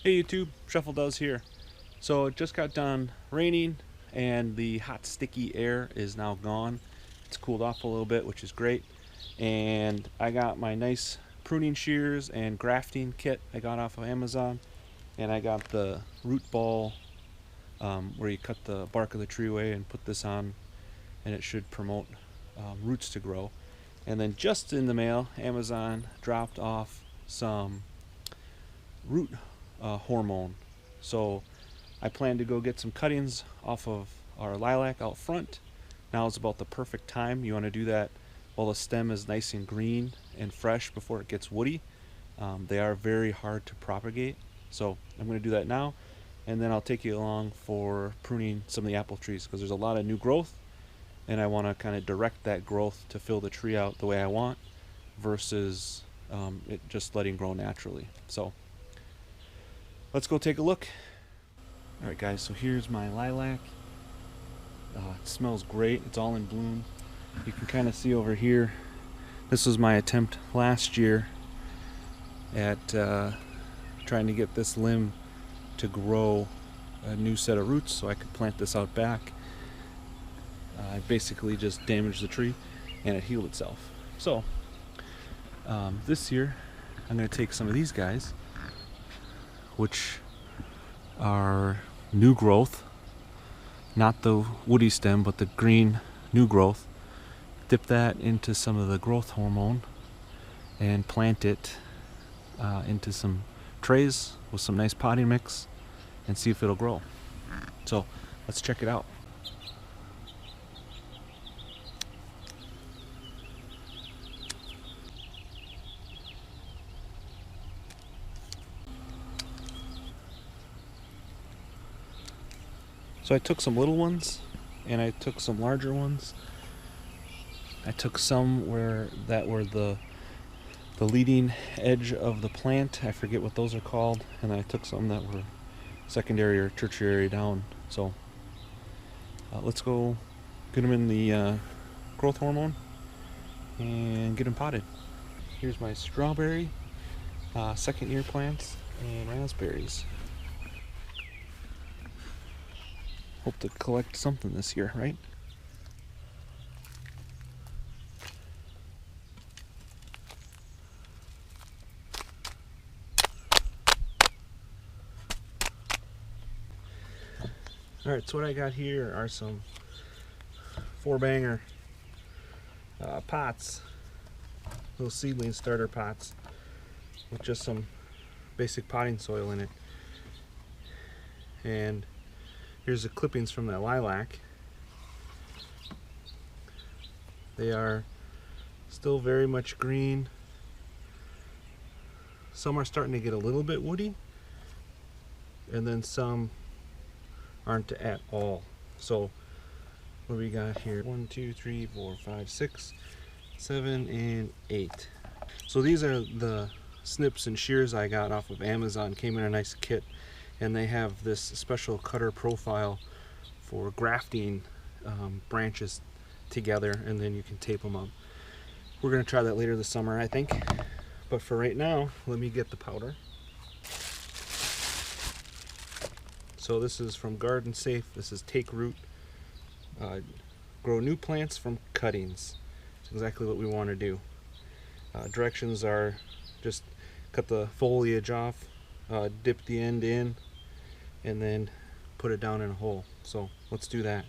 Hey YouTube, Shuffle Does here. So it just got done raining and the hot sticky air is now gone. It's cooled off a little bit, which is great. And I got my nice pruning shears and grafting kit I got off of Amazon. And I got the root ball where you cut the bark of the tree away and put this on, and it should promote roots to grow. And then just in the mail, Amazon dropped off some root hormone. So I plan to go get some cuttings off of our lilac out front. Now is about the perfect time. You want to do that while the stem is nice and green and fresh before it gets woody. They are very hard to propagate, so I'm going to do that now, and then I'll take you along for pruning some of the apple trees because there's a lot of new growth, and I want to kind of direct that growth to fill the tree out the way I want versus it just letting grow naturally. So let's go take a look. Alright guys, so here's my lilac. It smells great. It's all in bloom. You can kind of see over here, this was my attempt last year at trying to get this limb to grow a new set of roots so I could plant this out back. I basically just damaged the tree and it healed itself. So this year I'm going to take some of these guys, which are new growth, not the woody stem but the green new growth, dip that into some of the growth hormone and plant it into some trays with some nice potting mix and see if it'll grow. So let's check it out. So I took some little ones and I took some larger ones. I took some that were the leading edge of the plant. I forget what those are called. And I took some that were secondary or tertiary down. So let's go get them in the growth hormone and get them potted. Here's my strawberry, second year plants, and raspberries. Hope to collect something this year, right? Alright, so what I got here are some 4-banger pots, little seedling starter pots with just some basic potting soil in it. And here's the clippings from that lilac. They are still very much green. Some are starting to get a little bit woody, and then some aren't at all. So what do we got here? 1, 2, 3, 4, 5, 6, 7, and 8. So these are the snips and shears I got off of Amazon. Came in a nice kit, and they have this special cutter profile for grafting branches together, and then you can tape them up. We're going to try that later this summer, I think. But for right now, let me get the powder. So this is from Garden Safe. This is Take Root. Grow new plants from cuttings. It's exactly what we want to do. Directions are just cut the foliage off, dip the end in, and then put it down in a hole. So let's do that.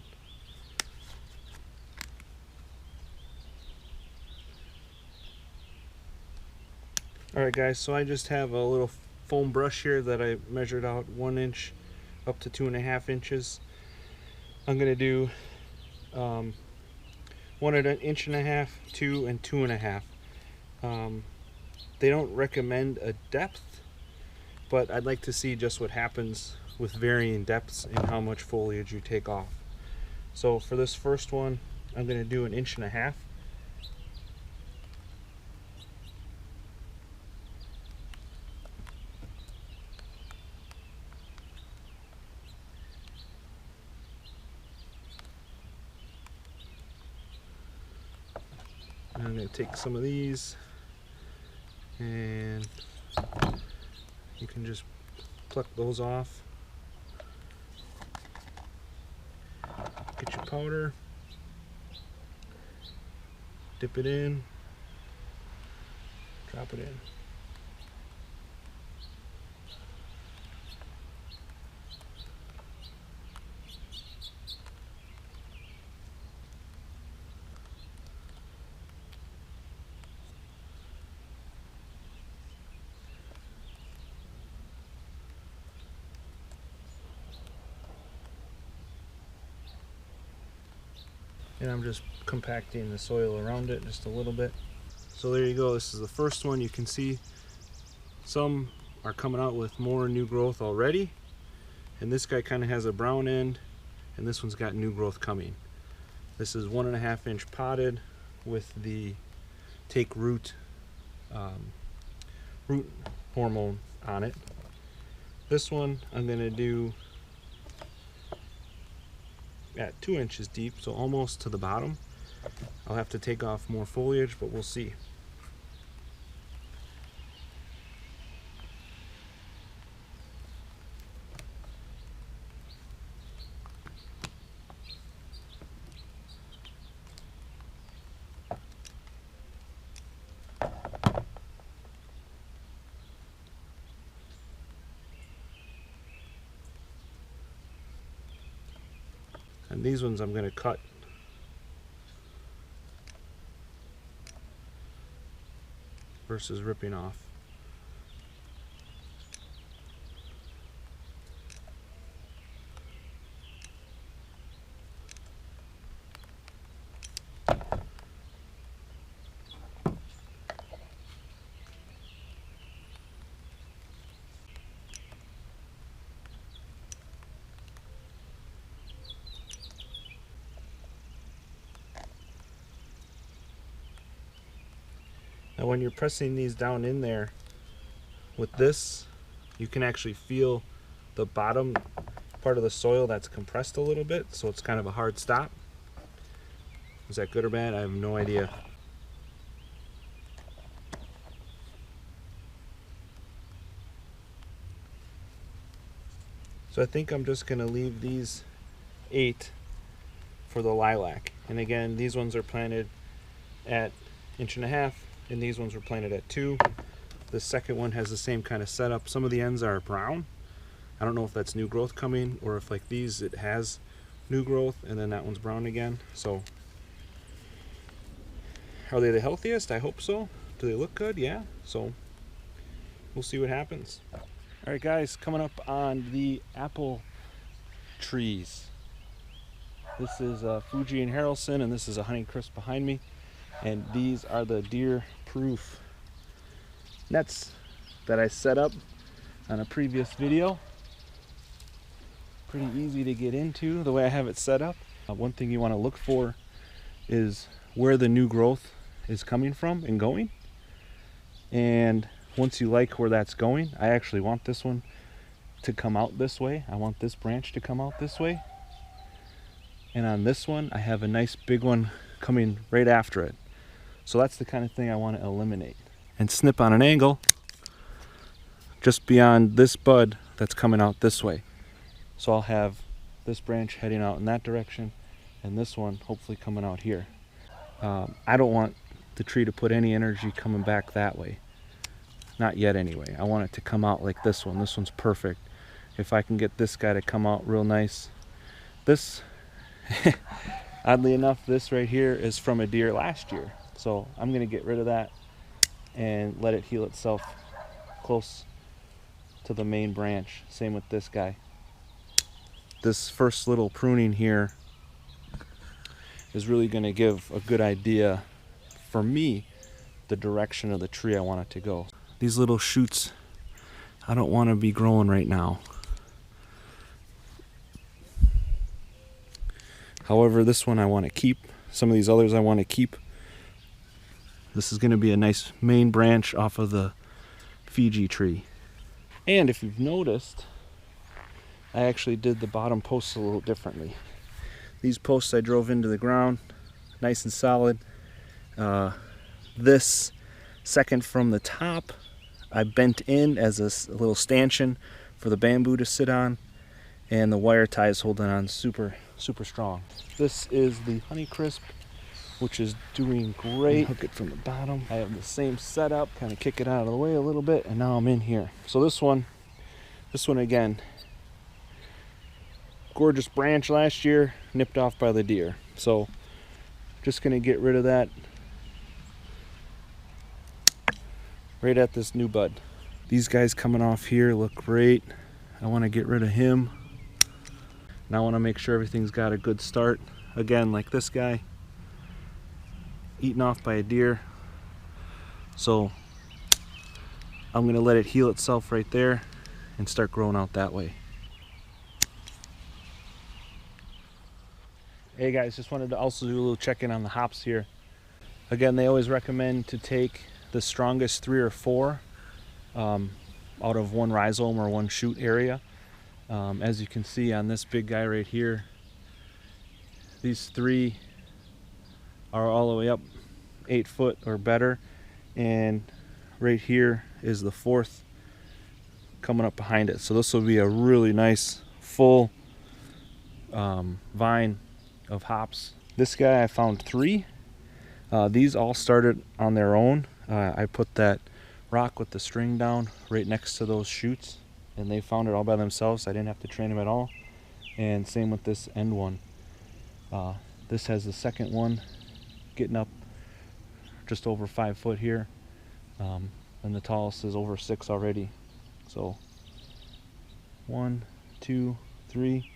Alright guys, so I just have a little foam brush here that I measured out 1 inch up to 2.5 inches. I'm going to do 1 1.5 inches, 2 and 2.5. They don't recommend a depth, but I'd like to see just what happens with varying depths and how much foliage you take off. So for this first one, I'm going to do 1.5 inches. I'm going to take some of these, and you can just pluck those off. Get your powder, dip it in, drop it in. And I'm just compacting the soil around it just a little bit. So there you go, this is the first one. You can see some are coming out with more new growth already, and this guy kind of has a brown end, and this one's got new growth coming. This is 1.5 inch potted with the take root root hormone on it. This one I'm going to do at 2 inches deep, so almost to the bottom. I'll have to take off more foliage, but we'll see. And these ones I'm going to cut. Versus ripping off. Now when you're pressing these down in there with this, you can actually feel the bottom part of the soil that's compressed a little bit, so it's kind of a hard stop. Is that good or bad? I have no idea. So I think I'm just going to leave these 8 for the lilac. And again, these ones are planted at 1.5 inches. And these ones were planted at 2. The second one has the same kind of setup. Some of the ends are brown. I don't know if that's new growth coming, or if like these it has new growth and then that one's brown again. So are they the healthiest? I hope so. Do they look good? Yeah. So we'll see what happens. All right guys, coming up on the apple trees. This is Fuji and Harrelson, and this is a Honeycrisp behind me. And these are the deer-proof nets that I set up on a previous video. Pretty easy to get into the way I have it set up. One thing you want to look for is where the new growth is coming from and going. And once you like where that's going, I actually want this one to come out this way. I want this branch to come out this way. And on this one, I have a nice big one coming right after it. So that's the kind of thing I want to eliminate. And snip on an angle just beyond this bud that's coming out this way. So I'll have this branch heading out in that direction and this one hopefully coming out here. I don't want the tree to put any energy coming back that way. Not yet anyway. I want it to come out like this one. This one's perfect. If I can get this guy to come out real nice. This, oddly enough, this right here is from a deer last year. So I'm going to get rid of that and let it heal itself close to the main branch. Same with this guy. This first little pruning here is really going to give a good idea for me the direction of the tree I want it to go. These little shoots I don't want to be growing right now. However, this one I want to keep. Some of these others I want to keep. This is going to be a nice main branch off of the Fiji tree. And if you've noticed, I actually did the bottom posts a little differently. These posts I drove into the ground, nice and solid. This second from the top, I bent in as a little stanchion for the bamboo to sit on, and the wire tie is holding on super strong. This is the Honeycrisp, which is doing great. Hook it from the bottom. I have the same setup, kind of kick it out of the way a little bit, and now I'm in here. So this one again, gorgeous branch last year, nipped off by the deer. So just gonna get rid of that right at this new bud. These guys coming off here look great. I want to get rid of him. And I want to make sure everything's got a good start. Again, like this guy, eaten off by a deer. So I'm going to let it heal itself right there and start growing out that way. Hey guys, just wanted to also do a little check-in on the hops here. Again, they always recommend to take the strongest 3 or 4 out of one rhizome or one shoot area. As you can see on this big guy right here, these 3 are all the way up 8 foot or better, and right here is the 4th coming up behind it. So this will be a really nice full vine of hops. This guy I found 3. These all started on their own. I put that rock with the string down right next to those shoots, and they found it all by themselves. I didn't have to train them at all. And same with this end one. This has the second one getting up just over 5 foot here, and the tallest is over 6 already. So 1, 2, 3,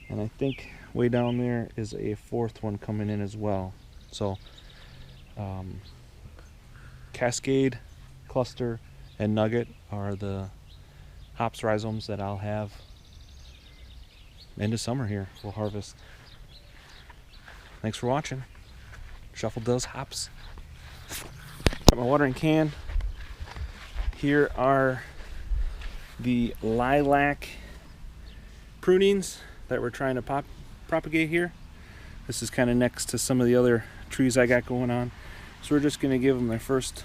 and I think way down there is a 4th one coming in as well. So Cascade, Cluster, and Nugget are the hops rhizomes that I'll have end of summer here. We'll harvest. Thanks for watching. Shuffle those hops. Got my watering can. Here are the lilac prunings that we're trying to propagate here. This is kind of next to some of the other trees I got going on. So we're just going to give them their first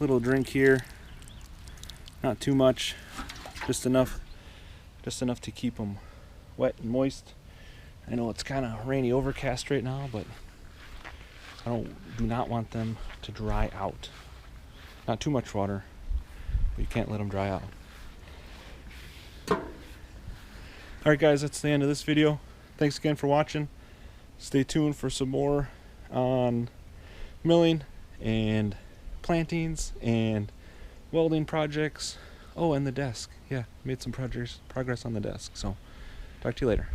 little drink here. Not too much, just enough to keep them wet and moist. I know it's kind of rainy, overcast right now, but I do not want them to dry out. Not too much water, but you can't let them dry out. Alright guys, that's the end of this video. Thanks again for watching. Stay tuned for some more on milling and plantings and welding projects. Oh, and the desk. Yeah, made some progress on the desk. So talk to you later.